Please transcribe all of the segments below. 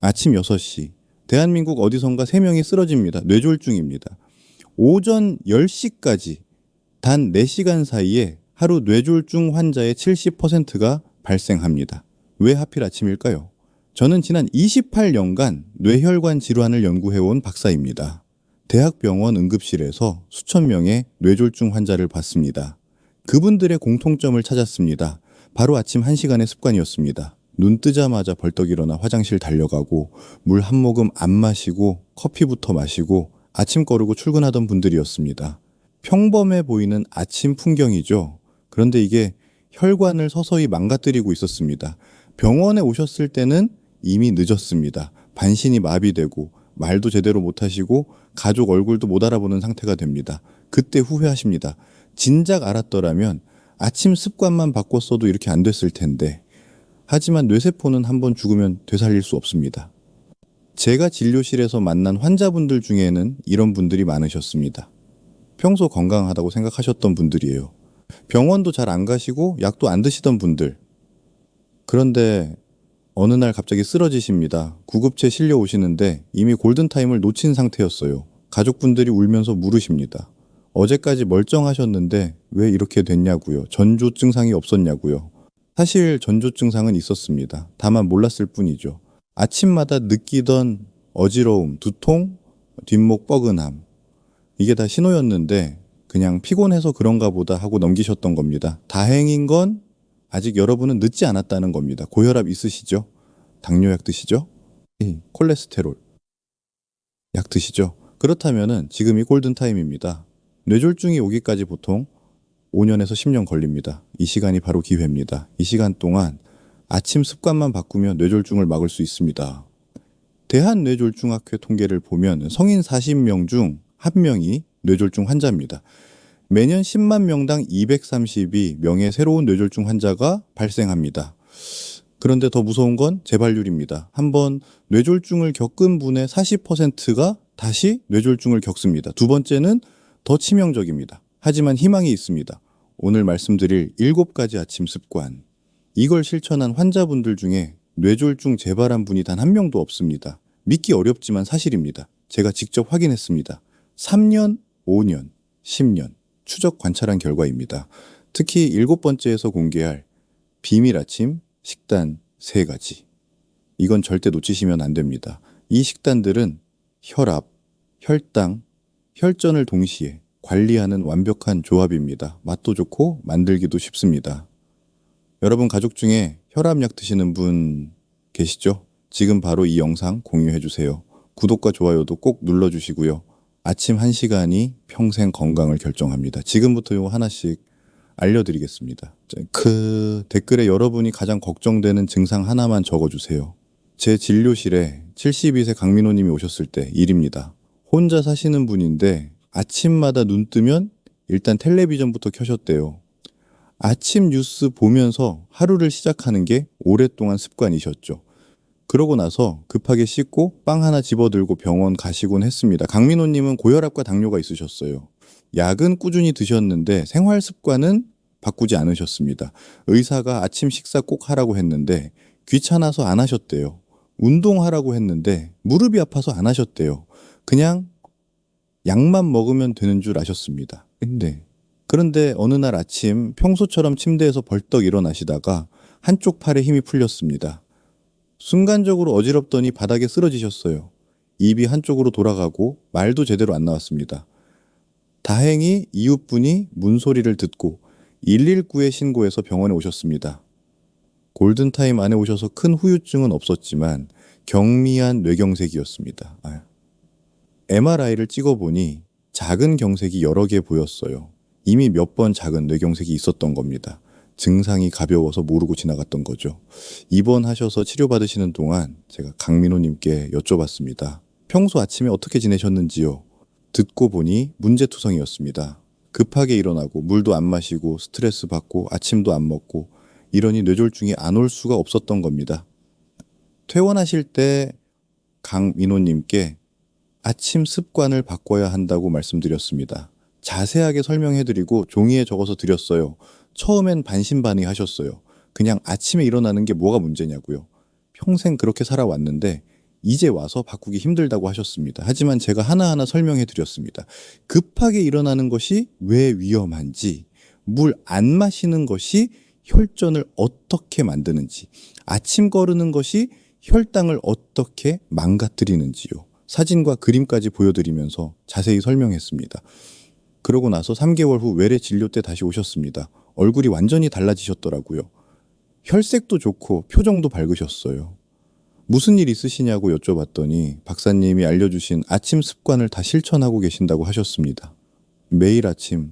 아침 6시. 대한민국 어디선가 3명이 쓰러집니다. 뇌졸중입니다. 오전 10시까지 단 4시간 사이에 하루 뇌졸중 환자의 70%가 발생합니다. 왜 하필 아침일까요? 저는 지난 28년간 뇌혈관 질환을 연구해온 박사입니다. 대학병원 응급실에서 수천 명의 뇌졸중 환자를 봤습니다. 그분들의 공통점을 찾았습니다. 바로 아침 1시간의 습관이었습니다. 눈 뜨자마자 벌떡 일어나 화장실 달려가고 물 한 모금 안 마시고 커피부터 마시고 아침 거르고 출근하던 분들이었습니다. 평범해 보이는 아침 풍경이죠. 그런데 이게 혈관을 서서히 망가뜨리고 있었습니다. 병원에 오셨을 때는 이미 늦었습니다. 반신이 마비되고 말도 제대로 못하시고 가족 얼굴도 못 알아보는 상태가 됩니다. 그때 후회하십니다. 진작 알았더라면 아침 습관만 바꿨어도 이렇게 안 됐을 텐데. 하지만 뇌세포는 한번 죽으면 되살릴 수 없습니다. 제가 진료실에서 만난 환자분들 중에는 이런 분들이 많으셨습니다. 평소 건강하다고 생각하셨던 분들이에요. 병원도 잘 안 가시고 약도 안 드시던 분들. 그런데 어느 날 갑자기 쓰러지십니다. 구급체 실려 오시는데 이미 골든타임을 놓친 상태였어요. 가족분들이 울면서 물으십니다. 어제까지 멀쩡하셨는데 왜 이렇게 됐냐고요. 전조 증상이 없었냐고요. 사실 전조 증상은 있었습니다. 다만 몰랐을 뿐이죠. 아침마다 느끼던 어지러움, 두통, 뒷목 뻐근함. 이게 다 신호였는데 그냥 피곤해서 그런가 보다 하고 넘기셨던 겁니다. 다행인 건 아직 여러분은 늦지 않았다는 겁니다. 고혈압 있으시죠? 당뇨약 드시죠? 콜레스테롤 약 드시죠? 그렇다면은 지금이 골든타임입니다. 뇌졸중이 오기까지 보통 5년에서 10년 걸립니다. 이 시간이 바로 기회입니다. 이 시간 동안 아침 습관만 바꾸면 뇌졸중을 막을 수 있습니다. 대한뇌졸중학회 통계를 보면 성인 40명 중 1명이 뇌졸중 환자입니다. 매년 10만 명당 232명의 새로운 뇌졸중 환자가 발생합니다. 그런데 더 무서운 건 재발률입니다. 한번 뇌졸중을 겪은 분의 40%가 다시 뇌졸중을 겪습니다. 두 번째는 더 치명적입니다. 하지만 희망이 있습니다. 오늘 말씀드릴 7가지 아침 습관. 이걸 실천한 환자분들 중에 뇌졸중 재발한 분이 단 1명도 없습니다. 믿기 어렵지만 사실입니다. 제가 직접 확인했습니다. 3년, 5년, 10년 추적 관찰한 결과입니다. 특히 7번째에서 공개할 비밀 아침 식단 3가지. 이건 절대 놓치시면 안 됩니다. 이 식단들은 혈압, 혈당, 혈전을 동시에 관리하는 완벽한 조합입니다. 맛도 좋고 만들기도 쉽습니다. 여러분 가족 중에 혈압약 드시는 분 계시죠? 지금 바로 이 영상 공유해 주세요. 구독과 좋아요도 꼭 눌러주시고요. 아침 1시간이 평생 건강을 결정합니다. 지금부터 이거 하나씩 알려드리겠습니다. 댓글에 여러분이 가장 걱정되는 증상 하나만 적어주세요. 제 진료실에 72세 강민호님이 오셨을 때 일입니다. 혼자 사시는 분인데 아침마다 눈 뜨면 일단 텔레비전부터 켜셨대요. 아침 뉴스 보면서 하루를 시작하는 게 오랫동안 습관이셨죠. 그러고 나서 급하게 씻고 빵 하나 집어들고 병원 가시곤 했습니다. 강민호님은 고혈압과 당뇨가 있으셨어요. 약은 꾸준히 드셨는데 생활 습관은 바꾸지 않으셨습니다. 의사가 아침 식사 꼭 하라고 했는데 귀찮아서 안 하셨대요. 운동하라고 했는데 무릎이 아파서 안 하셨대요. 그냥 약만 먹으면 되는 줄 아셨습니다. 그런데 어느 날 아침 평소처럼 침대에서 벌떡 일어나시다가 한쪽 팔에 힘이 풀렸습니다. 순간적으로 어지럽더니 바닥에 쓰러지셨어요. 입이 한쪽으로 돌아가고 말도 제대로 안 나왔습니다. 다행히 이웃분이 문소리를 듣고 119에 신고해서 병원에 오셨습니다. 골든타임 안에 오셔서 큰 후유증은 없었지만 경미한 뇌경색이었습니다. MRI를 찍어보니 작은 경색이 여러 개 보였어요. 이미 몇 번 작은 뇌경색이 있었던 겁니다. 증상이 가벼워서 모르고 지나갔던 거죠. 입원하셔서 치료받으시는 동안 제가 강민호님께 여쭤봤습니다. 평소 아침에 어떻게 지내셨는지요? 듣고 보니 문제투성이었습니다. 급하게 일어나고 물도 안 마시고 스트레스 받고 아침도 안 먹고 이러니 뇌졸중이 안 올 수가 없었던 겁니다. 퇴원하실 때 강민호님께 아침 습관을 바꿔야 한다고 말씀드렸습니다. 자세하게 설명해드리고 종이에 적어서 드렸어요. 처음엔 반신반의하셨어요. 그냥 아침에 일어나는 게 뭐가 문제냐고요. 평생 그렇게 살아왔는데 이제 와서 바꾸기 힘들다고 하셨습니다. 하지만 제가 하나하나 설명해 드렸습니다. 급하게 일어나는 것이 왜 위험한지, 물 안 마시는 것이 혈전을 어떻게 만드는지, 아침 거르는 것이 혈당을 어떻게 망가뜨리는지요. 사진과 그림까지 보여드리면서 자세히 설명했습니다. 그러고 나서 3개월 후 외래 진료 때 다시 오셨습니다. 얼굴이 완전히 달라지셨더라고요. 혈색도 좋고 표정도 밝으셨어요. 무슨 일 있으시냐고 여쭤봤더니 박사님이 알려주신 아침 습관을 다 실천하고 계신다고 하셨습니다. 매일 아침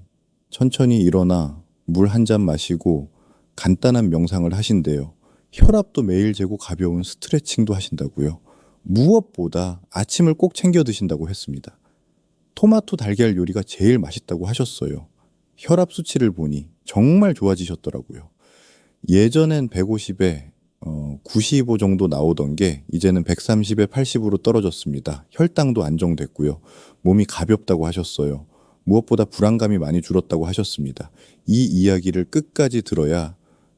천천히 일어나 물 한 잔 마시고 간단한 명상을 하신대요. 혈압도 매일 재고 가벼운 스트레칭도 하신다고요. 무엇보다 아침을 꼭 챙겨 드신다고 했습니다. 토마토 달걀 요리가 제일 맛있다고 하셨어요. 혈압 수치를 보니 정말 좋아지셨더라고요. 예전엔 150에 95 정도 나오던 게 이제는 130에 80으로 떨어졌습니다. 혈당도 안정됐고요. 몸이 가볍다고 하셨어요. 무엇보다 불안감이 많이 줄었다고 하셨습니다. 이 이야기를 끝까지 들어야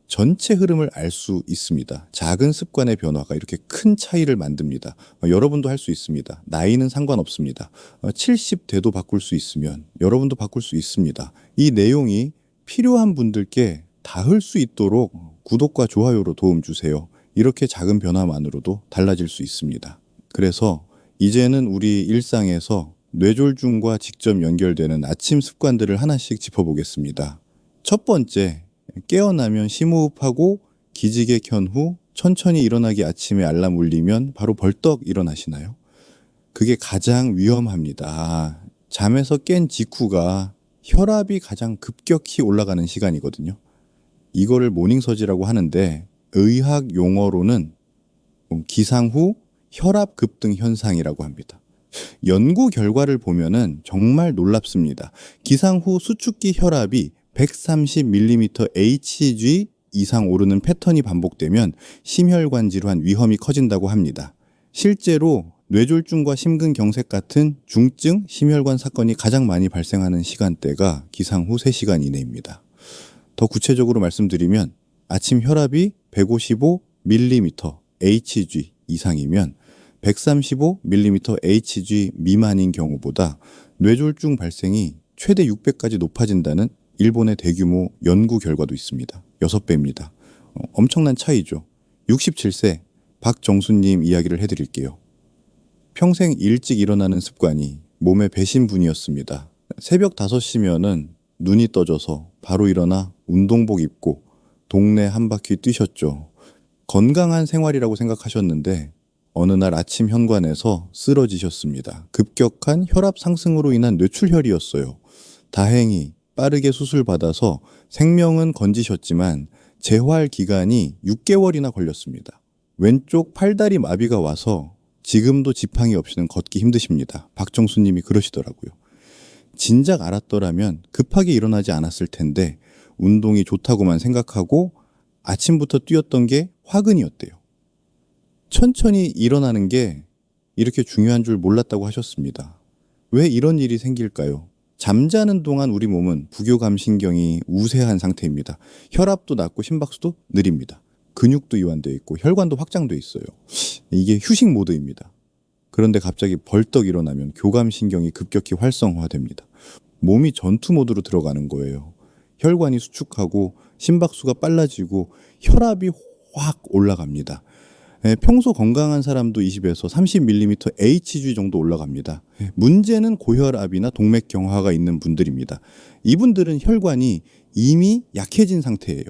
전체 흐름을 알 수 있습니다. 작은 습관의 변화가 이렇게 큰 차이를 만듭니다. 여러분도 할 수 있습니다. 나이는 상관없습니다. 70대도 바꿀 수 있으면 여러분도 바꿀 수 있습니다. 이 내용이 필요한 분들께 닿을 수 있도록 구독과 좋아요로 도움 주세요. 이렇게 작은 변화만으로도 달라질 수 있습니다. 그래서 이제는 우리 일상에서 뇌졸중과 직접 연결되는 아침 습관들을 하나씩 짚어보겠습니다. 첫 번째, 깨어나면 심호흡하고 기지개 켠 후 천천히 일어나기. 아침에 알람 울리면 바로 벌떡 일어나시나요? 그게 가장 위험합니다. 잠에서 깬 직후가 혈압이 가장 급격히 올라가는 시간이거든요. 이거를 모닝서지라고 하는데 의학 용어로는 기상 후 혈압 급등 현상이라고 합니다. 연구 결과를 보면은 정말 놀랍습니다. 기상 후 수축기 혈압이 130mmHg 이상 오르는 패턴이 반복되면 심혈관 질환 위험이 커진다고 합니다. 실제로 뇌졸중과 심근경색 같은 중증 심혈관 사건이 가장 많이 발생하는 시간대가 기상 후 3시간 이내입니다. 더 구체적으로 말씀드리면 아침 혈압이 155mmHg 이상이면 135mmHg 미만인 경우보다 뇌졸중 발생이 최대 6배까지 높아진다는 일본의 대규모 연구 결과도 있습니다. 6배입니다. 엄청난 차이죠. 67세 박정수님 이야기를 해드릴게요. 평생 일찍 일어나는 습관이 몸에 배신 분이었습니다. 새벽 5시면은 눈이 떠져서 바로 일어나 운동복 입고 동네 한 바퀴 뛰셨죠. 건강한 생활이라고 생각하셨는데 어느 날 아침 현관에서 쓰러지셨습니다. 급격한 혈압 상승으로 인한 뇌출혈이었어요. 다행히 빠르게 수술받아서 생명은 건지셨지만 재활 기간이 6개월이나 걸렸습니다. 왼쪽 팔다리 마비가 와서 지금도 지팡이 없이는 걷기 힘드십니다. 박정수님이 그러시더라고요. 진작 알았더라면 급하게 일어나지 않았을 텐데 운동이 좋다고만 생각하고 아침부터 뛰었던 게 화근이었대요. 천천히 일어나는 게 이렇게 중요한 줄 몰랐다고 하셨습니다. 왜 이런 일이 생길까요? 잠자는 동안 우리 몸은 부교감신경이 우세한 상태입니다. 혈압도 낮고 심박수도 느립니다. 근육도 이완되어 있고 혈관도 확장되어 있어요. 이게 휴식 모드입니다. 그런데 갑자기 벌떡 일어나면 교감신경이 급격히 활성화됩니다. 몸이 전투 모드로 들어가는 거예요. 혈관이 수축하고 심박수가 빨라지고 혈압이 확 올라갑니다. 평소 건강한 사람도 20에서 30mmHg 정도 올라갑니다. 문제는 고혈압이나 동맥경화가 있는 분들입니다. 이분들은 혈관이 이미 약해진 상태예요.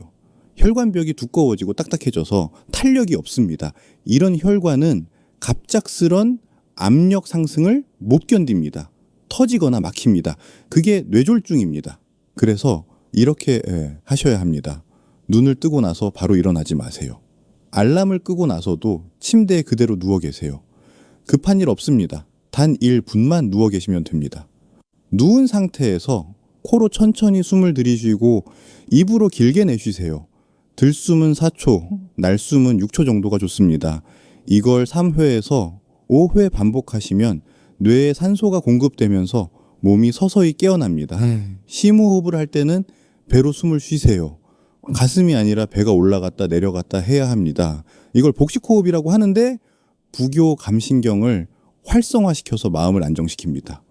혈관벽이 두꺼워지고 딱딱해져서 탄력이 없습니다. 이런 혈관은 갑작스런 압력 상승을 못 견딥니다. 터지거나 막힙니다. 그게 뇌졸중입니다. 그래서 이렇게 하셔야 합니다. 눈을 뜨고 나서 바로 일어나지 마세요. 알람을 끄고 나서도 침대에 그대로 누워 계세요. 급한 일 없습니다. 단 1분만 누워 계시면 됩니다. 누운 상태에서 코로 천천히 숨을 들이쉬고 입으로 길게 내쉬세요. 들숨은 4초, 날숨은 6초 정도가 좋습니다. 이걸 3회에서 5회 반복하시면 뇌에 산소가 공급되면서 몸이 서서히 깨어납니다. 심호흡을 할 때는 배로 숨을 쉬세요. 가슴이 아니라 배가 올라갔다 내려갔다 해야 합니다. 이걸 복식호흡이라고 하는데 부교 감신경을 활성화시켜서 마음을 안정시킵니다.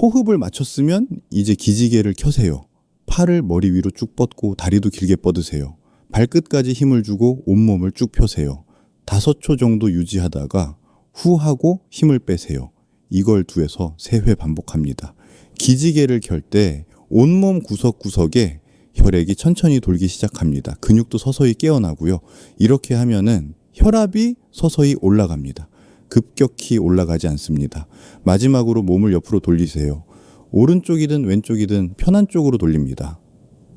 호흡을 맞췄으면 이제 기지개를 켜세요. 팔을 머리 위로 쭉 뻗고 다리도 길게 뻗으세요. 발끝까지 힘을 주고 온몸을 쭉 펴세요. 5초 정도 유지하다가 후 하고 힘을 빼세요. 이걸 2에서 3회 반복합니다. 기지개를 켤 때 온몸 구석구석에 혈액이 천천히 돌기 시작합니다. 근육도 서서히 깨어나고요. 이렇게 하면은 혈압이 서서히 올라갑니다. 급격히 올라가지 않습니다. 마지막으로 몸을 옆으로 돌리세요. 오른쪽이든 왼쪽이든 편한 쪽으로 돌립니다.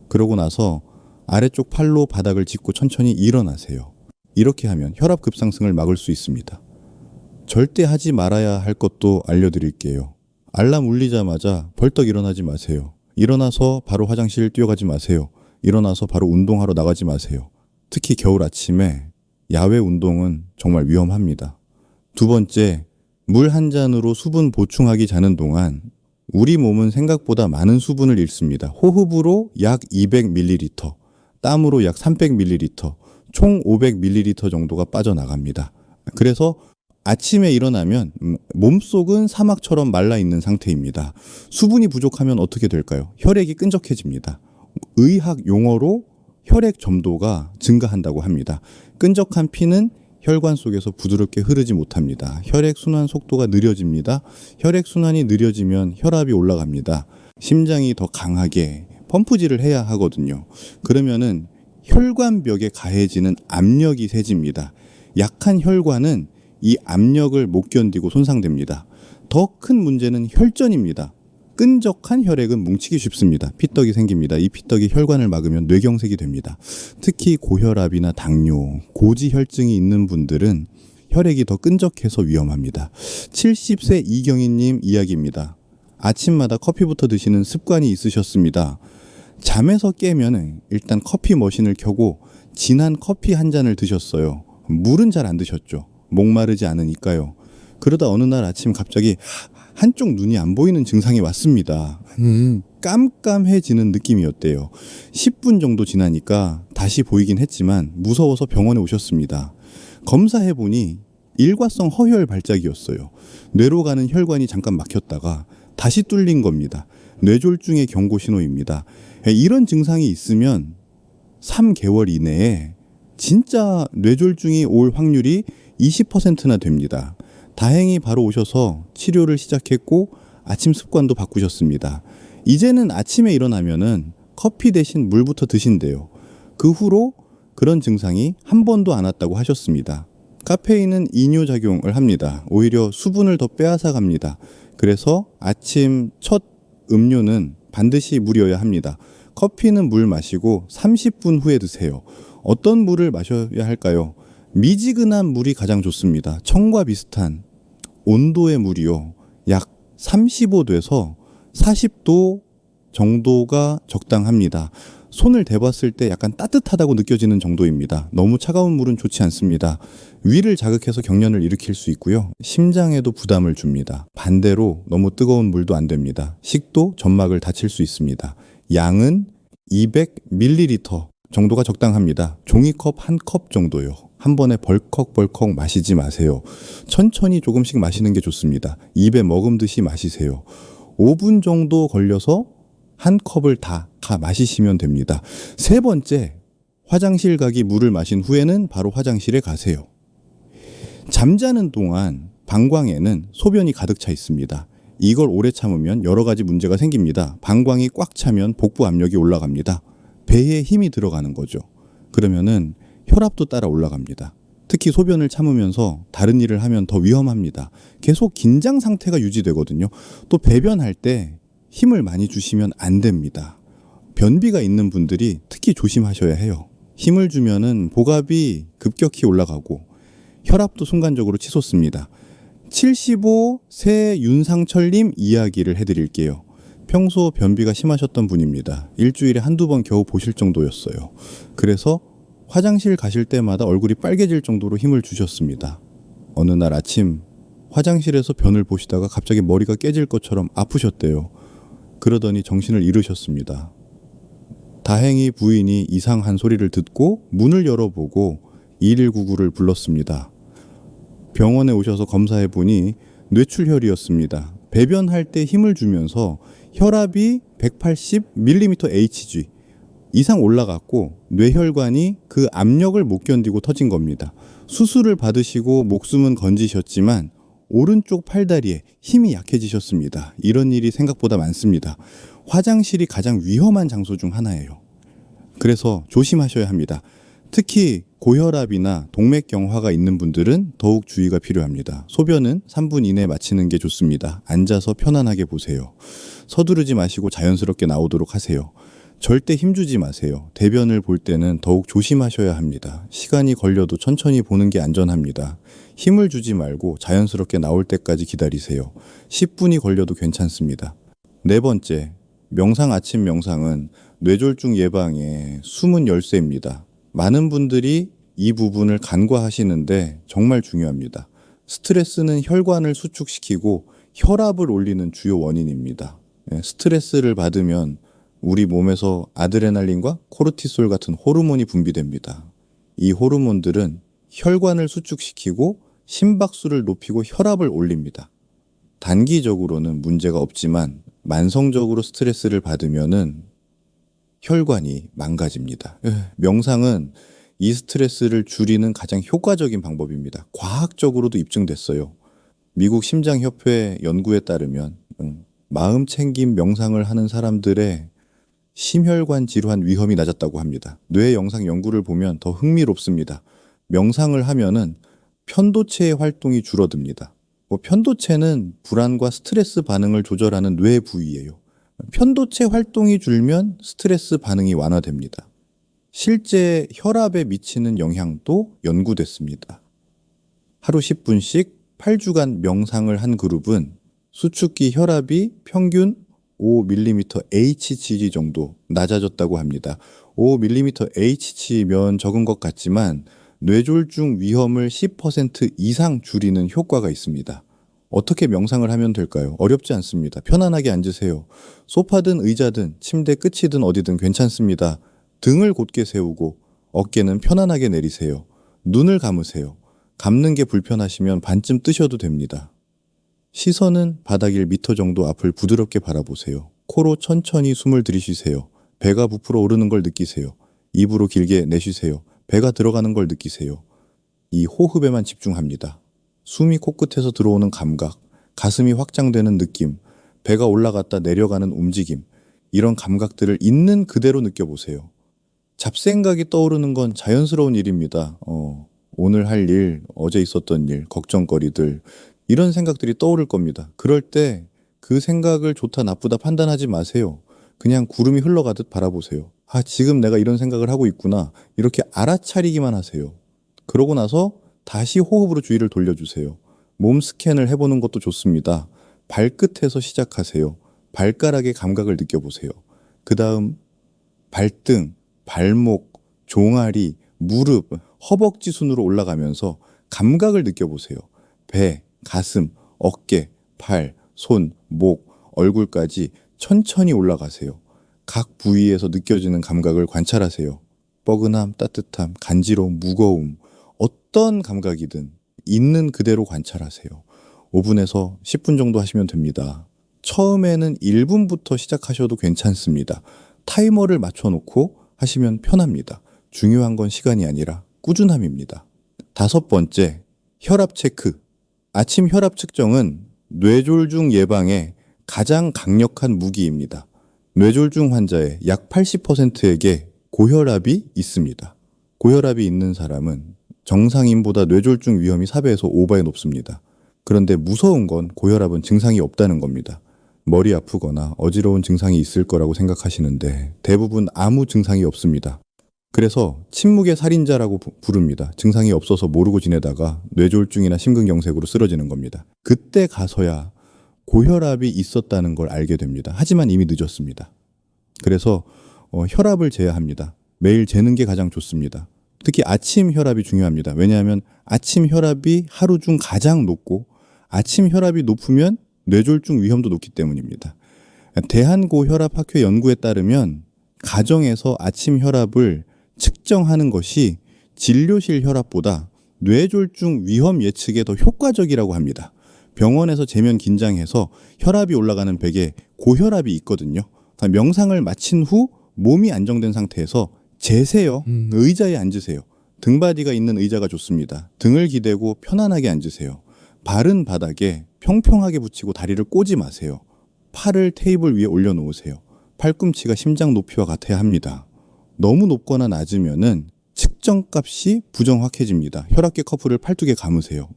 그러고 나서 아래쪽 팔로 바닥을 짚고 천천히 일어나세요. 이렇게 하면 혈압 급상승을 막을 수 있습니다. 절대 하지 말아야 할 것도 알려드릴게요. 알람 울리자마자 벌떡 일어나지 마세요. 일어나서 바로 화장실 뛰어가지 마세요. 일어나서 바로 운동하러 나가지 마세요. 특히 겨울 아침에 야외 운동은 정말 위험합니다. 2번째, 물 한 잔으로 수분 보충하기 자는 동안 우리 몸은 생각보다 많은 수분을 잃습니다. 호흡으로 약 200ml, 땀으로 약 300ml, 총 500ml 정도가 빠져나갑니다. 그래서 아침에 일어나면 몸속은 사막처럼 말라있는 상태입니다. 수분이 부족하면 어떻게 될까요? 혈액이 끈적해집니다. 의학 용어로 혈액 점도가 증가한다고 합니다. 끈적한 피는 혈관 속에서 부드럽게 흐르지 못합니다. 혈액순환 속도가 느려집니다. 혈액순환이 느려지면 혈압이 올라갑니다. 심장이 더 강하게 펌프질을 해야 하거든요. 그러면은 혈관벽에 가해지는 압력이 세집니다. 약한 혈관은 이 압력을 못 견디고 손상됩니다. 더 큰 문제는 혈전입니다. 끈적한 혈액은 뭉치기 쉽습니다. 피떡이 생깁니다. 이 피떡이 혈관을 막으면 뇌경색이 됩니다. 특히 고혈압이나 당뇨, 고지혈증이 있는 분들은 혈액이 더 끈적해서 위험합니다. 70세 이경희님 이야기입니다. 아침마다 커피부터 드시는 습관이 있으셨습니다. 잠에서 깨면 일단 커피 머신을 켜고 진한 커피 한 잔을 드셨어요. 물은 잘 안 드셨죠. 목마르지 않으니까요. 그러다 어느 날 아침 갑자기 한쪽 눈이 안 보이는 증상이 왔습니다. 깜깜해지는 느낌이었대요. 10분 정도 지나니까 다시 보이긴 했지만 무서워서 병원에 오셨습니다. 검사해보니 일과성 허혈 발작이었어요. 뇌로 가는 혈관이 잠깐 막혔다가 다시 뚫린 겁니다. 뇌졸중의 경고 신호입니다. 이런 증상이 있으면 3개월 이내에 진짜 뇌졸중이 올 확률이 20%나 됩니다. 다행히 바로 오셔서 치료를 시작했고 아침 습관도 바꾸셨습니다. 이제는 아침에 일어나면은 커피 대신 물부터 드신대요. 그 후로 그런 증상이 한 번도 안 왔다고 하셨습니다. 카페인은 이뇨작용을 합니다. 오히려 수분을 더 빼앗아 갑니다. 그래서 아침 첫 음료는 반드시 물이어야 합니다. 커피는 물 마시고 30분 후에 드세요. 어떤 물을 마셔야 할까요? 미지근한 물이 가장 좋습니다. 청과 비슷한 온도의 물이요. 약 35도에서 40도 정도가 적당합니다. 손을 대봤을 때 약간 따뜻하다고 느껴지는 정도입니다. 너무 차가운 물은 좋지 않습니다. 위를 자극해서 경련을 일으킬 수 있고요. 심장에도 부담을 줍니다. 반대로 너무 뜨거운 물도 안 됩니다. 식도 점막을 다칠 수 있습니다. 양은 200ml 정도가 적당합니다. 종이컵 한 컵 정도요. 한 번에 벌컥벌컥 마시지 마세요. 천천히 조금씩 마시는 게 좋습니다. 입에 머금듯이 마시세요. 5분 정도 걸려서 한 컵을 다 마시시면 됩니다. 3번째, 화장실 가기 물을 마신 후에는 바로 화장실에 가세요. 잠자는 동안 방광에는 소변이 가득 차 있습니다. 이걸 오래 참으면 여러 가지 문제가 생깁니다. 방광이 꽉 차면 복부 압력이 올라갑니다. 배에 힘이 들어가는 거죠. 그러면은 혈압도 따라 올라갑니다. 특히 소변을 참으면서 다른 일을 하면 더 위험합니다. 계속 긴장 상태가 유지되거든요. 또 배변할 때 힘을 많이 주시면 안 됩니다. 변비가 있는 분들이 특히 조심하셔야 해요. 힘을 주면은 복압이 급격히 올라가고 혈압도 순간적으로 치솟습니다. 75세 윤상철님 이야기를 해드릴게요. 평소 변비가 심하셨던 분입니다. 일주일에 한두 번 겨우 보실 정도였어요. 그래서 화장실 가실 때마다 얼굴이 빨개질 정도로 힘을 주셨습니다. 어느 날 아침 화장실에서 변을 보시다가 갑자기 머리가 깨질 것처럼 아프셨대요. 그러더니 정신을 잃으셨습니다. 다행히 부인이 이상한 소리를 듣고 문을 열어보고 2199를 불렀습니다. 병원에 오셔서 검사해 보니 뇌출혈이었습니다. 배변할 때 힘을 주면서 혈압이 180mm Hg 이상 올라갔고 뇌혈관이 그 압력을 못 견디고 터진 겁니다. 수술을 받으시고 목숨은 건지셨지만 오른쪽 팔다리에 힘이 약해지셨습니다. 이런 일이 생각보다 많습니다. 화장실이 가장 위험한 장소 중 하나예요. 그래서 조심하셔야 합니다. 특히 고혈압이나 동맥경화가 있는 분들은 더욱 주의가 필요합니다. 소변은 3분 이내에 마치는 게 좋습니다. 앉아서 편안하게 보세요. 서두르지 마시고 자연스럽게 나오도록 하세요. 절대 힘주지 마세요. 대변을 볼 때는 더욱 조심하셔야 합니다. 시간이 걸려도 천천히 보는 게 안전합니다. 힘을 주지 말고 자연스럽게 나올 때까지 기다리세요. 10분이 걸려도 괜찮습니다. 네 번째, 아침 명상은 뇌졸중 예방의 숨은 열쇠입니다. 많은 분들이 이 부분을 간과하시는데 정말 중요합니다. 스트레스는 혈관을 수축시키고 혈압을 올리는 주요 원인입니다. 스트레스를 받으면 우리 몸에서 아드레날린과 코르티솔 같은 호르몬이 분비됩니다. 이 호르몬들은 혈관을 수축시키고 심박수를 높이고 혈압을 올립니다. 단기적으로는 문제가 없지만 만성적으로 스트레스를 받으면은 혈관이 망가집니다. 명상은 이 스트레스를 줄이는 가장 효과적인 방법입니다. 과학적으로도 입증됐어요. 미국 심장협회 연구에 따르면 마음 챙김 명상을 하는 사람들의 심혈관 질환 위험이 낮았다고 합니다. 뇌 영상 연구를 보면 더 흥미롭습니다. 명상을 하면은 편도체의 활동이 줄어듭니다. 편도체는 불안과 스트레스 반응을 조절하는 뇌 부위예요. 편도체 활동이 줄면 스트레스 반응이 완화됩니다. 실제 혈압에 미치는 영향도 연구됐습니다. 하루 10분씩 8주간 명상을 한 그룹은 수축기 혈압이 평균 5mm Hg 정도 낮아졌다고 합니다. 5mm Hg면 적은 것 같지만 뇌졸중 위험을 10% 이상 줄이는 효과가 있습니다. 어떻게 명상을 하면 될까요? 어렵지 않습니다. 편안하게 앉으세요. 소파든 의자든 침대 끝이든 어디든 괜찮습니다. 등을 곧게 세우고 어깨는 편안하게 내리세요. 눈을 감으세요. 감는 게 불편하시면 반쯤 뜨셔도 됩니다. 시선은 바닥 1m 정도 앞을 부드럽게 바라보세요. 코로 천천히 숨을 들이쉬세요. 배가 부풀어 오르는 걸 느끼세요. 입으로 길게 내쉬세요. 배가 들어가는 걸 느끼세요. 이 호흡에만 집중합니다. 숨이 코끝에서 들어오는 감각, 가슴이 확장되는 느낌, 배가 올라갔다 내려가는 움직임, 이런 감각들을 있는 그대로 느껴보세요. 잡생각이 떠오르는 건 자연스러운 일입니다. 오늘 할 일, 어제 있었던 일, 걱정거리들, 이런 생각들이 떠오를 겁니다. 그럴 때 그 생각을 좋다 나쁘다 판단하지 마세요. 그냥 구름이 흘러가듯 바라보세요. 지금 내가 이런 생각을 하고 있구나. 이렇게 알아차리기만 하세요. 그러고 나서 다시 호흡으로 주의를 돌려주세요. 몸 스캔을 해보는 것도 좋습니다. 발끝에서 시작하세요. 발가락의 감각을 느껴보세요. 그 다음 발등, 발목, 종아리, 무릎, 허벅지 순으로 올라가면서 감각을 느껴보세요. 배, 가슴, 어깨, 팔, 손, 목, 얼굴까지 천천히 올라가세요. 각 부위에서 느껴지는 감각을 관찰하세요. 뻐근함, 따뜻함, 간지러움, 무거움, 어떤 감각이든 있는 그대로 관찰하세요. 5분에서 10분 정도 하시면 됩니다. 처음에는 1분부터 시작하셔도 괜찮습니다. 타이머를 맞춰놓고 하시면 편합니다. 중요한 건 시간이 아니라 꾸준함입니다. 5번째, 혈압 체크. 아침 혈압 측정은 뇌졸중 예방에 가장 강력한 무기입니다. 뇌졸중 환자의 약 80%에게 고혈압이 있습니다. 고혈압이 있는 사람은 정상인보다 뇌졸중 위험이 4배에서 5배 높습니다. 그런데 무서운 건 고혈압은 증상이 없다는 겁니다. 머리 아프거나 어지러운 증상이 있을 거라고 생각하시는데 대부분 아무 증상이 없습니다. 그래서 침묵의 살인자라고 부릅니다. 증상이 없어서 모르고 지내다가 뇌졸중이나 심근경색으로 쓰러지는 겁니다. 그때 가서야 고혈압이 있었다는 걸 알게 됩니다. 하지만 이미 늦었습니다. 그래서 혈압을 재야 합니다. 매일 재는 게 가장 좋습니다. 특히 아침 혈압이 중요합니다. 왜냐하면 아침 혈압이 하루 중 가장 높고 아침 혈압이 높으면 뇌졸중 위험도 높기 때문입니다. 대한고혈압학회 연구에 따르면 가정에서 아침 혈압을 측정하는 것이 진료실 혈압보다 뇌졸중 위험 예측에 더 효과적이라고 합니다. 병원에서 재면 긴장해서 혈압이 올라가는 백에 고혈압이 있거든요. 명상을 마친 후 몸이 안정된 상태에서 재세요. 의자에 앉으세요. 등받이가 있는 의자가 좋습니다. 등을 기대고 편안하게 앉으세요. 발은 바닥에 평평하게 붙이고 다리를 꼬지 마세요. 팔을 테이블 위에 올려놓으세요. 팔꿈치가 심장 높이와 같아야 합니다. 너무 높거나 낮으면은 측정값이 부정확해집니다. 혈압계 커플을 팔뚝에 감으세요.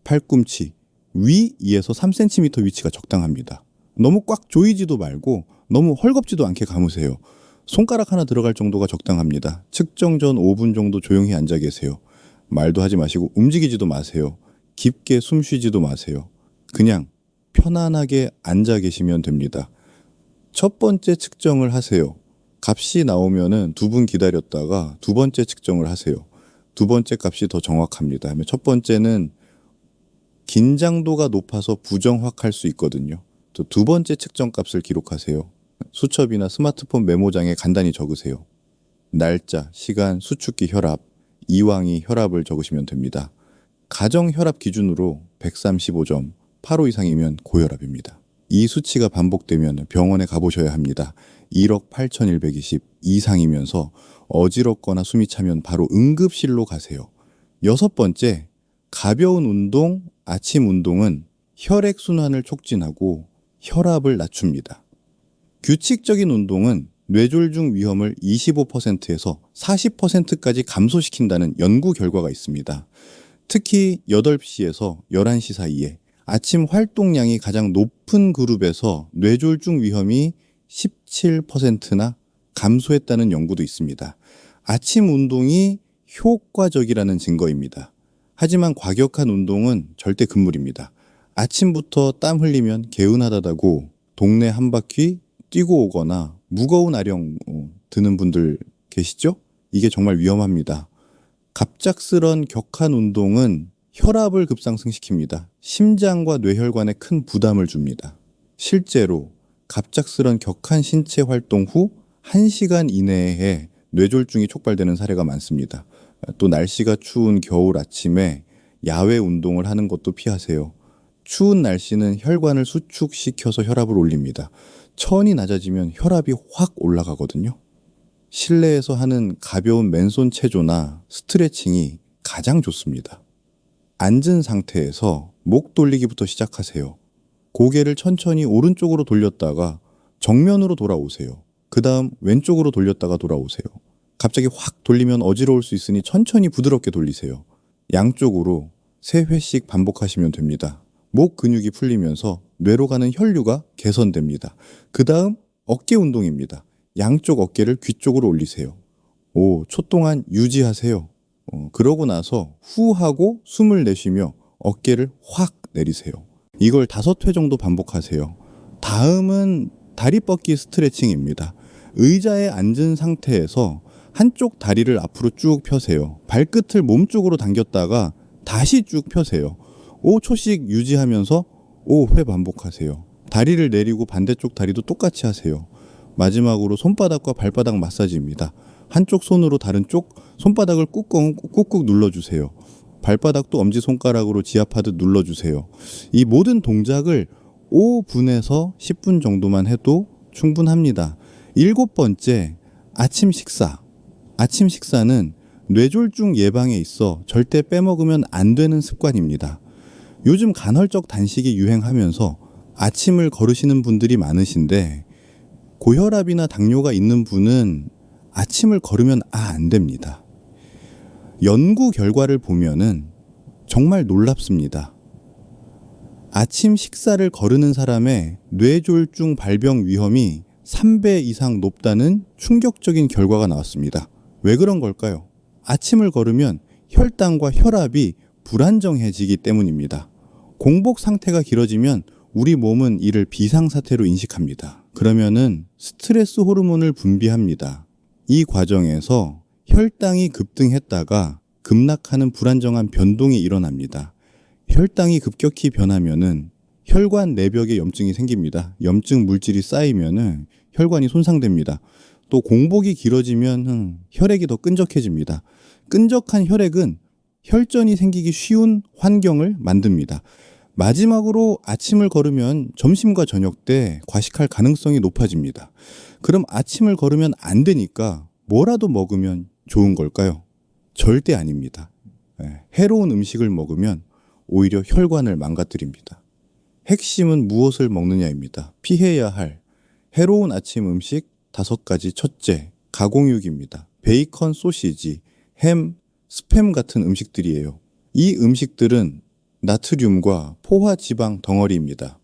팔꿈치 위 2에서 3cm 위치가 적당합니다. 너무 꽉 조이지도 말고 너무 헐겁지도 않게 감으세요. 손가락 하나 들어갈 정도가 적당합니다. 측정 전 5분 정도 조용히 앉아 계세요. 말도 하지 마시고 움직이지도 마세요. 깊게 숨 쉬지도 마세요. 그냥 편안하게 앉아 계시면 됩니다. 첫 번째 측정을 하세요. 값이 나오면은 2분 기다렸다가 두 번째 측정을 하세요. 두 번째 값이 더 정확합니다. 첫 번째는 긴장도가 높아서 부정확할 수 있거든요. 두 번째 측정 값을 기록하세요. 수첩이나 스마트폰 메모장에 간단히 적으세요. 날짜, 시간, 수축기 혈압, 이왕이 혈압을 적으시면 됩니다. 가정 혈압 기준으로 135점, 8호 이상이면 고혈압입니다. 이 수치가 반복되면 병원에 가보셔야 합니다. 1억 8,120 이상이면서 어지럽거나 숨이 차면 바로 응급실로 가세요. 6번째, 가벼운 운동, 아침 운동은 혈액순환을 촉진하고 혈압을 낮춥니다. 규칙적인 운동은 뇌졸중 위험을 25%에서 40%까지 감소시킨다는 연구 결과가 있습니다. 특히 8시에서 11시 사이에 아침 활동량이 가장 높은 그룹에서 뇌졸중 위험이 17%나 감소했다는 연구도 있습니다. 아침 운동이 효과적이라는 증거입니다. 하지만 과격한 운동은 절대 금물입니다. 아침부터 땀 흘리면 개운하다고 동네 한 바퀴 뛰고 오거나 무거운 아령 드는 분들 계시죠? 이게 정말 위험합니다. 갑작스런 격한 운동은 혈압을 급상승시킵니다. 심장과 뇌혈관에 큰 부담을 줍니다. 실제로 갑작스런 격한 신체 활동 후 1시간 이내에 뇌졸중이 촉발되는 사례가 많습니다. 또 날씨가 추운 겨울 아침에 야외 운동을 하는 것도 피하세요. 추운 날씨는 혈관을 수축시켜서 혈압을 올립니다. 천이 낮아지면 혈압이 확 올라가거든요. 실내에서 하는 가벼운 맨손 체조나 스트레칭이 가장 좋습니다. 앉은 상태에서 목 돌리기부터 시작하세요. 고개를 천천히 오른쪽으로 돌렸다가 정면으로 돌아오세요. 그 다음 왼쪽으로 돌렸다가 돌아오세요. 갑자기 확 돌리면 어지러울 수 있으니 천천히 부드럽게 돌리세요. 양쪽으로 3회씩 반복하시면 됩니다. 목 근육이 풀리면서 뇌로 가는 혈류가 개선됩니다. 그 다음 어깨 운동입니다. 양쪽 어깨를 귀 쪽으로 올리세요. 초 동안 유지하세요. 그러고 나서 후 하고 숨을 내쉬며 어깨를 확 내리세요. 이걸 5회 정도 반복하세요. 다음은 다리 뻗기 스트레칭입니다. 의자에 앉은 상태에서 한쪽 다리를 앞으로 쭉 펴세요. 발끝을 몸쪽으로 당겼다가 다시 쭉 펴세요. 5초씩 유지하면서 5회 반복하세요. 다리를 내리고 반대쪽 다리도 똑같이 하세요. 마지막으로 손바닥과 발바닥 마사지입니다. 한쪽 손으로 다른 쪽 손바닥을 꾹꾹 눌러주세요. 발바닥도 엄지손가락으로 지압하듯 눌러주세요. 이 모든 동작을 5분에서 10분 정도만 해도 충분합니다. 7번째, 아침 식사. 아침 식사는 뇌졸중 예방에 있어 절대 빼먹으면 안 되는 습관입니다. 요즘 간헐적 단식이 유행하면서 아침을 거르시는 분들이 많으신데 고혈압이나 당뇨가 있는 분은 아침을 거르면 안 됩니다. 연구 결과를 보면은 정말 놀랍습니다. 아침 식사를 거르는 사람의 뇌졸중 발병 위험이 3배 이상 높다는 충격적인 결과가 나왔습니다. 왜 그런 걸까요? 아침을 거르면 혈당과 혈압이 불안정해지기 때문입니다. 공복 상태가 길어지면 우리 몸은 이를 비상사태로 인식합니다. 그러면은 스트레스 호르몬을 분비합니다. 이 과정에서 혈당이 급등했다가 급락하는 불안정한 변동이 일어납니다. 혈당이 급격히 변하면은 혈관 내벽에 염증이 생깁니다. 염증 물질이 쌓이면은 혈관이 손상됩니다. 또 공복이 길어지면 혈액이 더 끈적해집니다. 끈적한 혈액은 혈전이 생기기 쉬운 환경을 만듭니다. 마지막으로 아침을 걸으면 점심과 저녁 때 과식할 가능성이 높아집니다. 그럼 아침을 걸으면 안 되니까 뭐라도 먹으면 좋은 걸까요? 절대 아닙니다. 해로운 음식을 먹으면 오히려 혈관을 망가뜨립니다. 핵심은 무엇을 먹느냐입니다. 피해야 할 해로운 아침 음식 5가지. 첫째, 가공육입니다. 베이컨, 소시지, 햄, 스팸 같은 음식들이에요. 이 음식들은 나트륨과 포화 지방 덩어리입니다.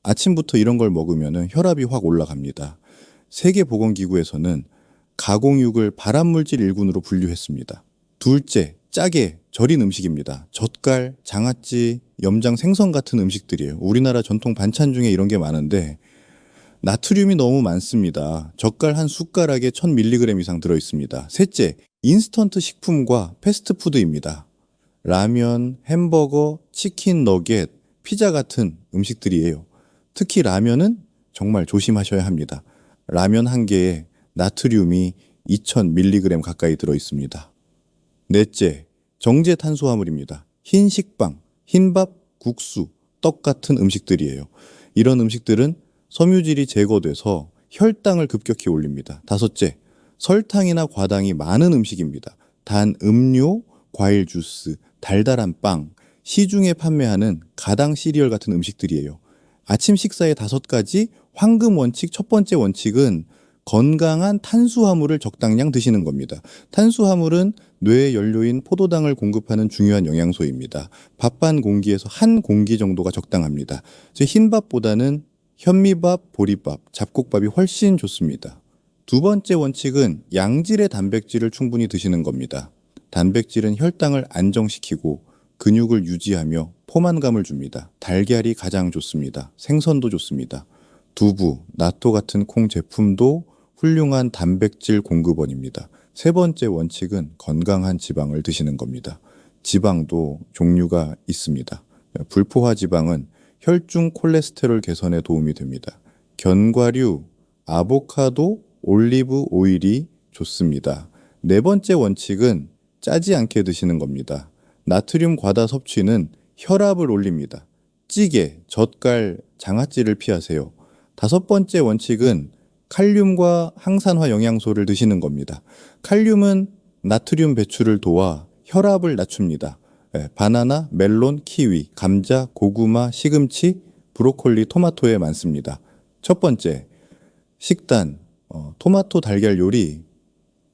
아침부터 이런 걸 먹으면 혈압이 확 올라갑니다. 세계보건기구에서는 가공육을 발암물질 1군으로 분류했습니다. 둘째, 짜게 절인 음식입니다. 젓갈, 장아찌, 염장, 생선 같은 음식들이에요. 우리나라 전통 반찬 중에 이런 게 많은데 나트륨이 너무 많습니다. 젓갈 한 숟가락에 1000mg 이상 들어있습니다. 셋째, 인스턴트 식품과 패스트푸드입니다. 라면, 햄버거, 치킨 너겟, 피자 같은 음식들이에요. 특히 라면은 정말 조심하셔야 합니다. 라면 한 개에 나트륨이 2000mg 가까이 들어있습니다. 넷째, 정제 탄수화물입니다. 흰 식빵, 흰밥, 국수, 떡 같은 음식들이에요. 이런 음식들은 섬유질이 제거돼서 혈당을 급격히 올립니다. 다섯째, 설탕이나 과당이 많은 음식입니다. 단 음료, 과일 주스, 달달한 빵, 시중에 판매하는 가당 시리얼 같은 음식들이에요. 아침 식사의 5가지 황금 원칙. 첫 번째 원칙은 건강한 탄수화물을 적당량 드시는 겁니다. 탄수화물은 뇌의 연료인 포도당을 공급하는 중요한 영양소입니다. 밥 반 공기에서 한 공기 정도가 적당합니다. 즉 흰밥보다는 현미밥, 보리밥, 잡곡밥이 훨씬 좋습니다. 두 번째 원칙은 양질의 단백질을 충분히 드시는 겁니다. 단백질은 혈당을 안정시키고 근육을 유지하며 포만감을 줍니다. 달걀이 가장 좋습니다. 생선도 좋습니다. 두부, 나토 같은 콩 제품도 훌륭한 단백질 공급원입니다. 세 번째 원칙은 건강한 지방을 드시는 겁니다. 지방도 종류가 있습니다. 불포화 지방은 혈중 콜레스테롤 개선에 도움이 됩니다. 견과류, 아보카도, 올리브 오일이 좋습니다. 네 번째 원칙은 짜지 않게 드시는 겁니다. 나트륨 과다 섭취는 혈압을 올립니다. 찌개, 젓갈, 장아찌를 피하세요. 5번째 원칙은 칼륨과 항산화 영양소를 드시는 겁니다. 칼륨은 나트륨 배출을 도와 혈압을 낮춥니다. 바나나, 멜론, 키위, 감자, 고구마, 시금치, 브로콜리, 토마토에 많습니다. 첫 번째, 식단, 토마토 달걀 요리.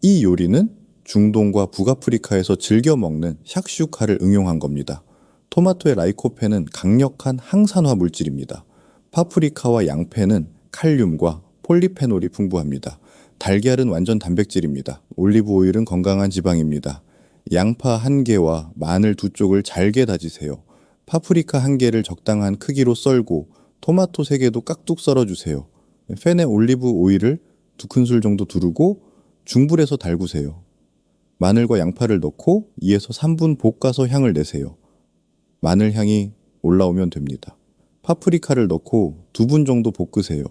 이 요리는 중동과 북아프리카에서 즐겨 먹는 샥슈카를 응용한 겁니다. 토마토의 라이코펜은 강력한 항산화 물질입니다. 파프리카와 양페는 칼륨과 폴리페놀이 풍부합니다. 달걀은 완전 단백질입니다. 올리브 오일은 건강한 지방입니다. 양파 1개와 마늘 2쪽을 잘게 다지세요. 파프리카 1개를 적당한 크기로 썰고 토마토 3개도 깍둑 썰어주세요. 팬에 올리브 오일을 2큰술 정도 두르고 중불에서 달구세요. 마늘과 양파를 넣고 2에서 3분 볶아서 향을 내세요. 마늘 향이 올라오면 됩니다. 파프리카를 넣고 2분 정도 볶으세요.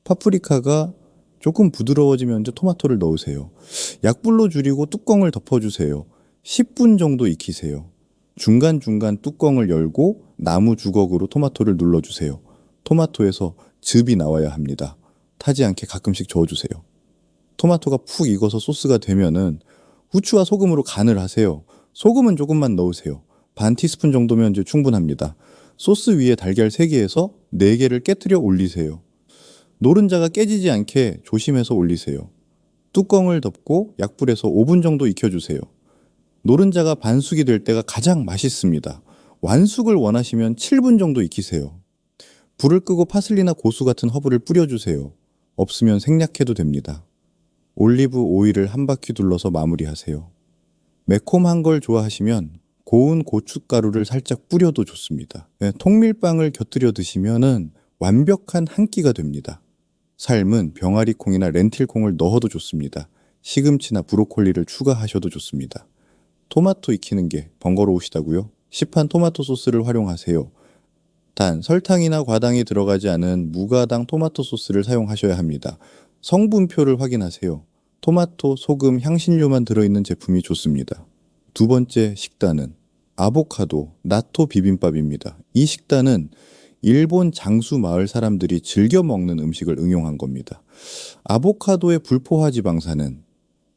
파프리카가 조금 부드러워지면 이제 토마토를 넣으세요. 약불로 줄이고 뚜껑을 덮어주세요. 10분 정도 익히세요. 중간중간 뚜껑을 열고 나무 주걱으로 토마토를 눌러주세요. 토마토에서 즙이 나와야 합니다. 타지 않게 가끔씩 저어주세요. 토마토가 푹 익어서 소스가 되면은 후추와 소금으로 간을 하세요. 소금은 조금만 넣으세요. 반 티스푼 정도면 이제 충분합니다. 소스 위에 달걀 3개에서 4개를 깨트려 올리세요. 노른자가 깨지지 않게 조심해서 올리세요. 뚜껑을 덮고 약불에서 5분 정도 익혀주세요. 노른자가 반숙이 될 때가 가장 맛있습니다. 완숙을 원하시면 7분 정도 익히세요. 불을 끄고 파슬리나 고수 같은 허브를 뿌려주세요. 없으면 생략해도 됩니다. 올리브 오일을 한 바퀴 둘러서 마무리하세요. 매콤한 걸 좋아하시면 고운 고춧가루를 살짝 뿌려도 좋습니다. 통밀빵을 곁들여 드시면은 완벽한 한 끼가 됩니다. 삶은 병아리콩이나 렌틸콩을 넣어도 좋습니다. 시금치나 브로콜리를 추가하셔도 좋습니다. 토마토 익히는 게 번거로우시다고요? 시판 토마토 소스를 활용하세요. 단, 설탕이나 과당이 들어가지 않은 무가당 토마토 소스를 사용하셔야 합니다. 성분표를 확인하세요. 토마토, 소금, 향신료만 들어있는 제품이 좋습니다. 두 번째 식단은 아보카도 나토 비빔밥입니다. 이 식단은 일본 장수 마을 사람들이 즐겨 먹는 음식을 응용한 겁니다. 아보카도의 불포화 지방산은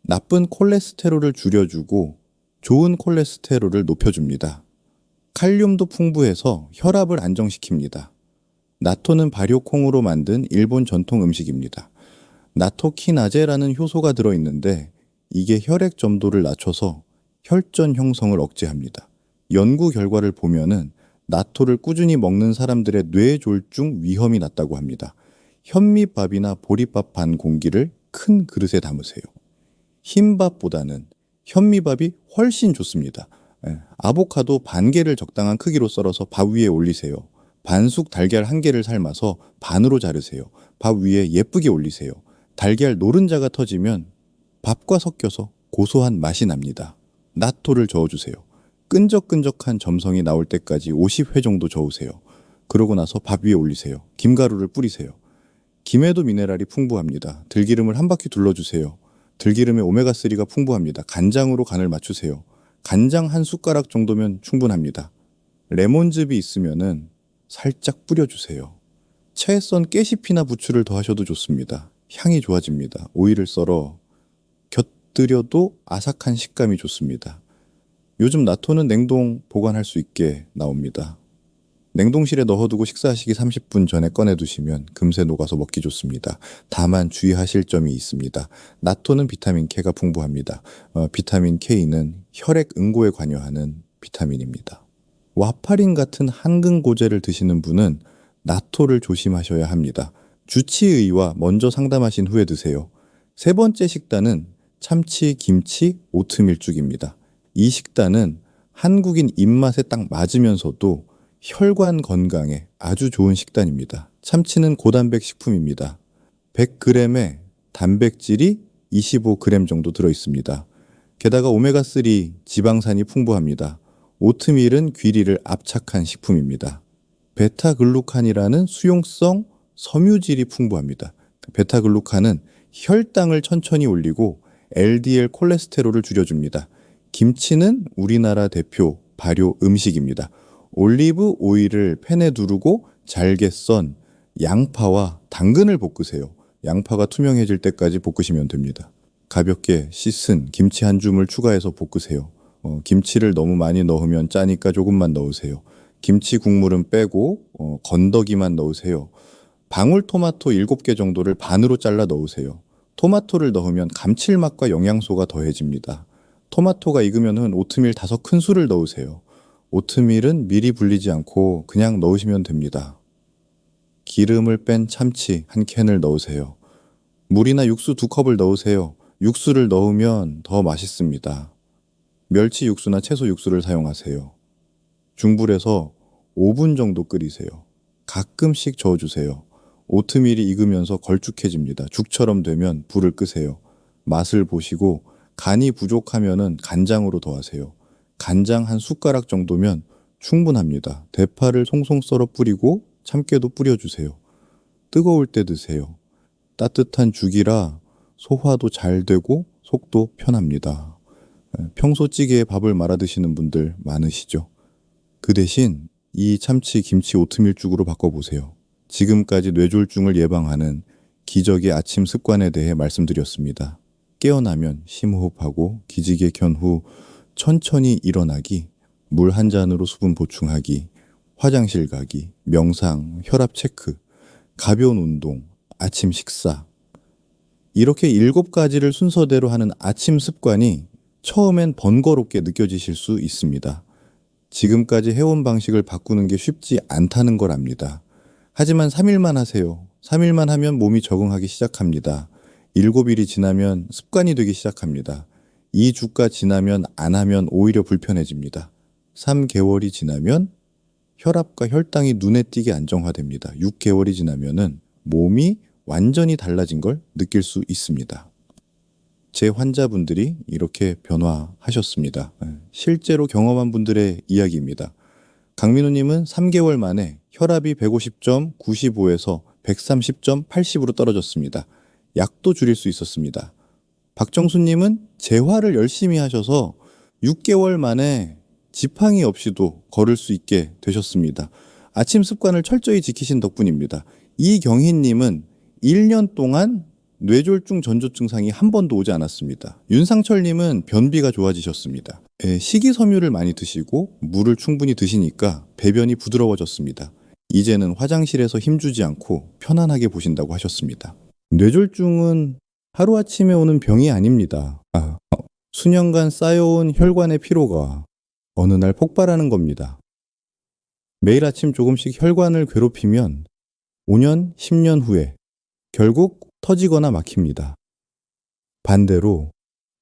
나쁜 콜레스테롤을 줄여주고 좋은 콜레스테롤을 높여줍니다. 칼륨도 풍부해서 혈압을 안정시킵니다. 나토는 발효콩으로 만든 일본 전통 음식입니다. 나토키나제라는 효소가 들어있는데 이게 혈액 점도를 낮춰서 혈전 형성을 억제합니다. 연구 결과를 보면은 나토를 꾸준히 먹는 사람들의 뇌졸중 위험이 낮다고 합니다. 현미밥이나 보리밥 반 공기를 큰 그릇에 담으세요. 흰밥보다는 현미밥이 훨씬 좋습니다. 아보카도 반 개를 적당한 크기로 썰어서 밥 위에 올리세요. 반숙 달걀 한 개를 삶아서 반으로 자르세요. 밥 위에 예쁘게 올리세요. 달걀 노른자가 터지면 밥과 섞여서 고소한 맛이 납니다. 나토를 저어주세요. 끈적끈적한 점성이 나올 때까지 50회 정도 저으세요. 그러고 나서 밥 위에 올리세요. 김가루를 뿌리세요. 김에도 미네랄이 풍부합니다. 들기름을 한 바퀴 둘러주세요. 들기름에 오메가3가 풍부합니다. 간장으로 간을 맞추세요. 간장 한 숟가락 정도면 충분합니다. 레몬즙이 있으면은 살짝 뿌려주세요. 차에 썬 깨시피나 부추를 더하셔도 좋습니다. 향이 좋아집니다. 오이를 썰어 곁들여도 아삭한 식감이 좋습니다. 요즘 나토는 냉동 보관할 수 있게 나옵니다. 냉동실에 넣어두고 식사하시기 30분 전에 꺼내두시면 금세 녹아서 먹기 좋습니다. 다만 주의하실 점이 있습니다. 나토는 비타민 K가 풍부합니다. 비타민 K는 혈액 응고에 관여하는 비타민입니다. 와파린 같은 한근고제를 드시는 분은 나토를 조심하셔야 합니다. 주치의와 먼저 상담하신 후에 드세요. 세 번째 식단은 참치, 김치, 오트밀죽입니다. 이 식단은 한국인 입맛에 딱 맞으면서도 혈관 건강에 아주 좋은 식단입니다. 참치는 고단백 식품입니다. 100g에 단백질이 25g 정도 들어있습니다. 게다가 오메가3 지방산이 풍부합니다. 오트밀은 귀리를 압착한 식품입니다. 베타글루칸이라는 수용성 섬유질이 풍부합니다. 베타글루칸은 혈당을 천천히 올리고 LDL 콜레스테롤을 줄여줍니다. 김치는 우리나라 대표 발효 음식입니다. 올리브 오일을 팬에 두르고 잘게 썬 양파와 당근을 볶으세요. 양파가 투명해질 때까지 볶으시면 됩니다. 가볍게 씻은 김치 한 줌을 추가해서 볶으세요. 김치를 너무 많이 넣으면 짜니까 조금만 넣으세요. 김치 국물은 빼고 건더기만 넣으세요. 방울토마토 7개 정도를 반으로 잘라 넣으세요. 토마토를 넣으면 감칠맛과 영양소가 더해집니다. 토마토가 익으면 오트밀 5큰술을 넣으세요. 오트밀은 미리 불리지 않고 그냥 넣으시면 됩니다. 기름을 뺀 참치 한 캔을 넣으세요. 물이나 육수 2컵을 넣으세요. 육수를 넣으면 더 맛있습니다. 멸치 육수나 채소 육수를 사용하세요. 중불에서 5분 정도 끓이세요. 가끔씩 저어주세요. 오트밀이 익으면서 걸쭉해집니다. 죽처럼 되면 불을 끄세요. 맛을 보시고 간이 부족하면은 간장으로 더하세요. 간장 한 숟가락 정도면 충분합니다. 대파를 송송 썰어 뿌리고 참깨도 뿌려주세요. 뜨거울 때 드세요. 따뜻한 죽이라 소화도 잘 되고 속도 편합니다. 평소 찌개에 밥을 말아 드시는 분들 많으시죠? 그 대신 이 참치 김치 오트밀죽으로 바꿔보세요. 지금까지 뇌졸중을 예방하는 기적의 아침 습관에 대해 말씀드렸습니다. 깨어나면 심호흡하고 기지개 켠 후 천천히 일어나기, 물 한 잔으로 수분 보충하기, 화장실 가기, 명상, 혈압 체크, 가벼운 운동, 아침 식사. 이렇게 7가지를 순서대로 하는 아침 습관이 처음엔 번거롭게 느껴지실 수 있습니다. 지금까지 해온 방식을 바꾸는 게 쉽지 않다는 걸 압니다. 하지만 3일만 하세요. 3일만 하면 몸이 적응하기 시작합니다. 7일이 지나면 습관이 되기 시작합니다. 2주가 지나면 안 하면 오히려 불편해집니다. 3개월이 지나면 혈압과 혈당이 눈에 띄게 안정화됩니다. 6개월이 지나면은 몸이 완전히 달라진 걸 느낄 수 있습니다. 제 환자분들이 이렇게 변화하셨습니다. 실제로 경험한 분들의 이야기입니다. 강민우님은 3개월 만에 혈압이 150점 95에서 130점 80으로 떨어졌습니다. 약도 줄일 수 있었습니다. 박정수님은 재활을 열심히 하셔서 6개월 만에 지팡이 없이도 걸을 수 있게 되셨습니다. 아침 습관을 철저히 지키신 덕분입니다. 이경희님은 1년 동안 뇌졸중 전조 증상이 한 번도 오지 않았습니다. 윤상철님은 변비가 좋아지셨습니다. 식이섬유를 많이 드시고 물을 충분히 드시니까 배변이 부드러워졌습니다. 이제는 화장실에서 힘주지 않고 편안하게 보신다고 하셨습니다. 뇌졸중은 하루아침에 오는 병이 아닙니다. 수년간 쌓여온 혈관의 피로가 어느 날 폭발하는 겁니다. 매일 아침 조금씩 혈관을 괴롭히면 5년, 10년 후에 결국 터지거나 막힙니다. 반대로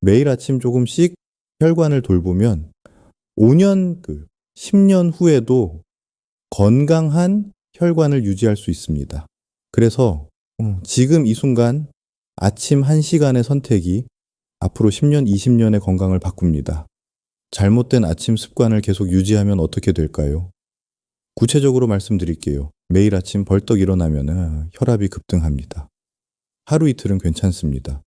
매일 아침 조금씩 혈관을 돌보면 5년, 10년 후에도 건강한 혈관을 유지할 수 있습니다. 그래서 지금 이 순간 아침 1시간의 선택이 앞으로 10년, 20년의 건강을 바꿉니다. 잘못된 아침 습관을 계속 유지하면 어떻게 될까요? 구체적으로 말씀드릴게요. 매일 아침 벌떡 일어나면 혈압이 급등합니다. 하루 이틀은 괜찮습니다.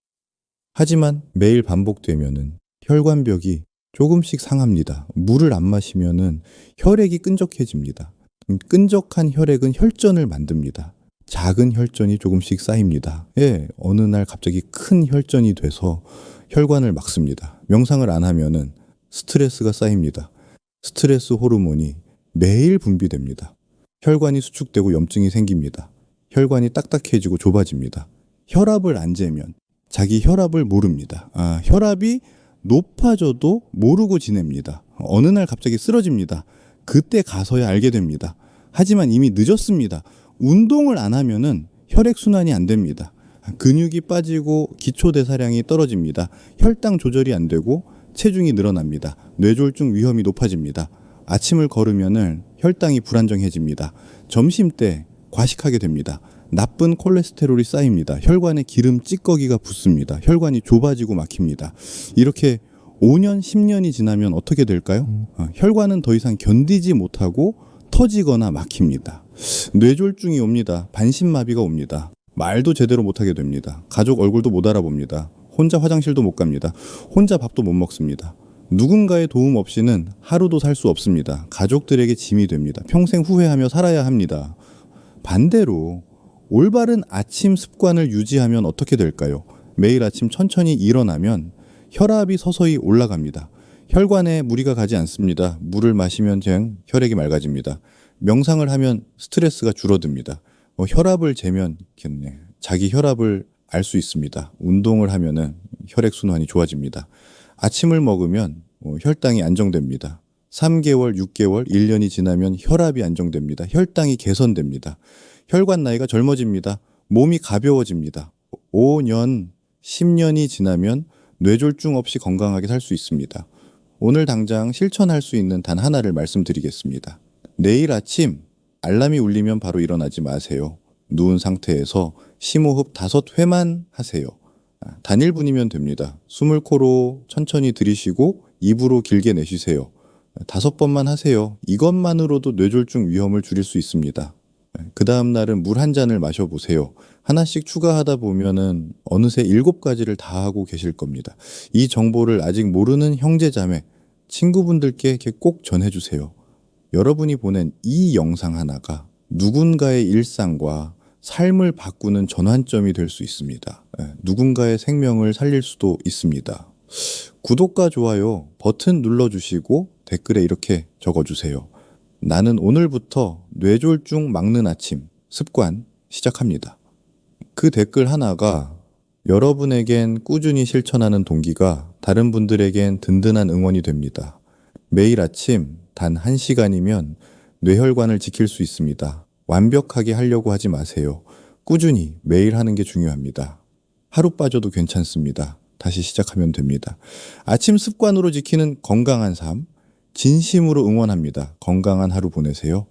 하지만 매일 반복되면 혈관벽이 조금씩 상합니다. 물을 안 마시면 혈액이 끈적해집니다. 끈적한 혈액은 혈전을 만듭니다. 작은 혈전이 조금씩 쌓입니다. 어느 날 갑자기 큰 혈전이 돼서 혈관을 막습니다. 명상을 안 하면은 스트레스가 쌓입니다. 스트레스 호르몬이 매일 분비됩니다. 혈관이 수축되고 염증이 생깁니다. 혈관이 딱딱해지고 좁아집니다. 혈압을 안 재면 자기 혈압을 모릅니다. 혈압이 높아져도 모르고 지냅니다. 어느 날 갑자기 쓰러집니다. 그때 가서야 알게 됩니다. 하지만 이미 늦었습니다. 운동을 안 하면은 혈액순환이 안 됩니다. 근육이 빠지고 기초대사량이 떨어집니다. 혈당 조절이 안 되고 체중이 늘어납니다. 뇌졸중 위험이 높아집니다. 아침을 걸으면은 혈당이 불안정해집니다. 점심 때 과식하게 됩니다. 나쁜 콜레스테롤이 쌓입니다. 혈관에 기름 찌꺼기가 붙습니다. 혈관이 좁아지고 막힙니다. 이렇게 5년, 10년이 지나면 어떻게 될까요? 혈관은 더 이상 견디지 못하고 터지거나 막힙니다. 뇌졸중이 옵니다. 반신마비가 옵니다. 말도 제대로 못하게 됩니다. 가족 얼굴도 못 알아봅니다. 혼자 화장실도 못 갑니다. 혼자 밥도 못 먹습니다. 누군가의 도움 없이는 하루도 살 수 없습니다. 가족들에게 짐이 됩니다. 평생 후회하며 살아야 합니다. 반대로 올바른 아침 습관을 유지하면 어떻게 될까요? 매일 아침 천천히 일어나면 혈압이 서서히 올라갑니다. 혈관에 무리가 가지 않습니다. 물을 마시면 그냥 혈액이 맑아집니다. 명상을 하면 스트레스가 줄어듭니다. 혈압을 재면 자기 혈압을 알 수 있습니다. 운동을 하면은 혈액순환이 좋아집니다. 아침을 먹으면 혈당이 안정됩니다. 3개월, 6개월, 1년이 지나면 혈압이 안정됩니다. 혈당이 개선됩니다. 혈관 나이가 젊어집니다. 몸이 가벼워집니다. 5년, 10년이 지나면 뇌졸중 없이 건강하게 살 수 있습니다. 오늘 당장 실천할 수 있는 단 하나를 말씀드리겠습니다. 내일 아침 알람이 울리면 바로 일어나지 마세요. 누운 상태에서 심호흡 5회만 하세요. 단 1분이면 됩니다. 숨을 코로 천천히 들이쉬고 입으로 길게 내쉬세요. 5번만 하세요. 이것만으로도 뇌졸중 위험을 줄일 수 있습니다. 그 다음 날은 물 한 잔을 마셔보세요. 하나씩 추가하다 보면은 어느새 7가지를 다 하고 계실 겁니다. 이 정보를 아직 모르는 형제자매, 친구분들께 이렇게 꼭 전해주세요. 여러분이 보낸 이 영상 하나가 누군가의 일상과 삶을 바꾸는 전환점이 될 수 있습니다. 누군가의 생명을 살릴 수도 있습니다. 구독과 좋아요 버튼 눌러주시고 댓글에 이렇게 적어주세요. 나는 오늘부터 뇌졸중 막는 아침 습관 시작합니다. 그 댓글 하나가 여러분에겐 꾸준히 실천하는 동기가 다른 분들에겐 든든한 응원이 됩니다. 매일 아침 단 1시간이면 뇌혈관을 지킬 수 있습니다. 완벽하게 하려고 하지 마세요. 꾸준히 매일 하는 게 중요합니다. 하루 빠져도 괜찮습니다. 다시 시작하면 됩니다. 아침 습관으로 지키는 건강한 삶, 진심으로 응원합니다. 건강한 하루 보내세요.